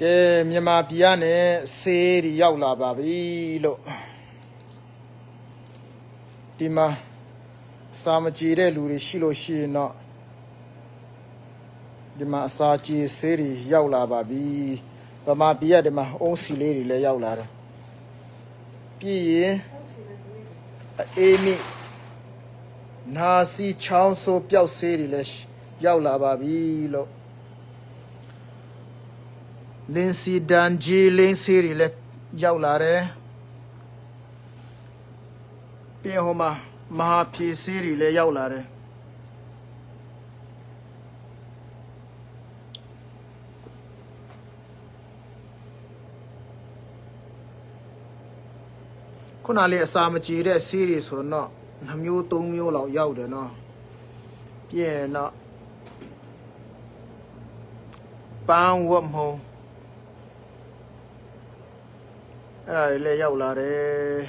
ကဲမြန်မာပြည်ကနေဆေးတွေရောက်လာပါပြီလို့ဒီမှာစာမကြည့်တဲ့လူတွေရှိလို့ရှိရင်တော့ဒီမှာအစာကြည့်ဆေးတွေရောက်လာပါပြီဗမာပြည်ကဒီမှာအုံးစီလေးတွေလည်းရောက်လာတယ်ပြည်ရင်အေးမိနာစီချောင်းဆိုပျောက်ဆေးတွေလည်းရောက်လာပါပြီလို့လင်းစီဒန်ဂျီလင်းဆေးတွေလည်းရောက်လာတယ်ပြင်ဟိုမှာမဟာဖြေဆေးတွေလည်းရောက်လာတယ်ခုနလေးအစာမကြည်တဲ့ဆေးတွေဆိုတော့2မျိုး3မျိုးလောက်ရောက်တယ်နော်ပြင်တော့ပန်းဝတ်မှုံအဲ့ဒါတွေလည်းရောက်လာတယ်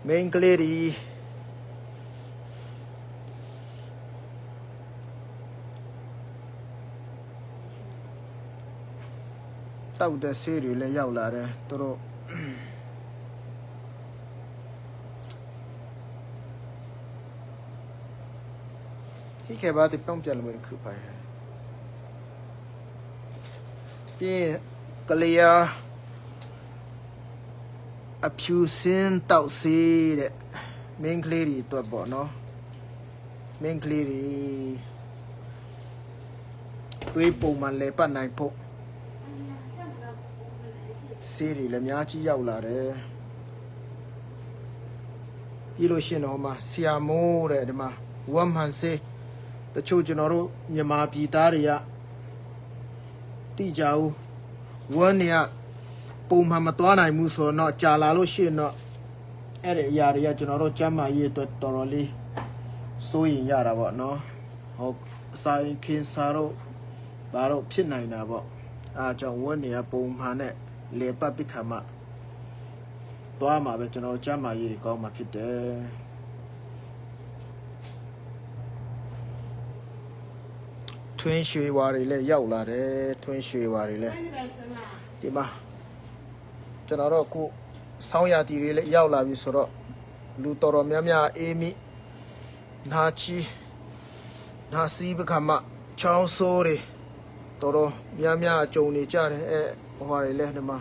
မင်းကလေးတွေတောက်တဲ့ဆေးတွေလည်းရောက်လာတယ်သူတို့ဒီကဘာတိပုံပြလို့မခုပိုင်ပြင်ကလေးယာအဖြူစင်းတောက်ဆေးတဲ့မင်းကလေးတွေတော့ပေါ့နော်မင်းကလေးတွေတွေးပုံမှန်လဲပတ်နိုင်ဖို့ဆေးတွေလည်းများကြီးရောက်လာတယ်ပြီးလို့ရှိရင်တော့မှဆီယာမိုးတဲ့ဒီမှာဝမ်ဟန်ဆေးတချို့ကျွန်တော်တို့မြန်မာပြည်သားတွေကတိကြဘူးဝမ်နေရပုံမှန်မသွားနိုင်ဘူးဆိုတော့ကြာလာလို့ရှိရင်တော့အဲ့ဒီအရာတွေကကျွန်တော်တို့ကျမ်းမာရေးအတွက်တော်တော်လေးစိုးရင်ရတာပေါ့နော်ဟုတ်အစာခင်းစားတော့ဘာလို့ဖြစ်နိုင်တာပေါ့အားကြောင့်ဝမ်နေရပုံမှန်နဲ့လေပတ်ပိခါမှသွားမှာပဲကျွန်တော်ကျမ်းမာရေးကောင်းမှာဖြစ်တယ်ထွင်းရွှေဝါတွေလည်းရောက်လာတယ်ထွင်းရွှေဝါတွေလည်းဒီမှာကျွန်တော်တို့အခုဆောင်းရာသီတွေလည်းရောက်လာပြီဆိုတော့လူတော်တော်များများအေးမိနာချီနာစီပခါမှချောင်းဆိုးတွေတော်တော်များများကြုံနေကြတယ်ဟိုဟာတွေလည်းဒီမှာ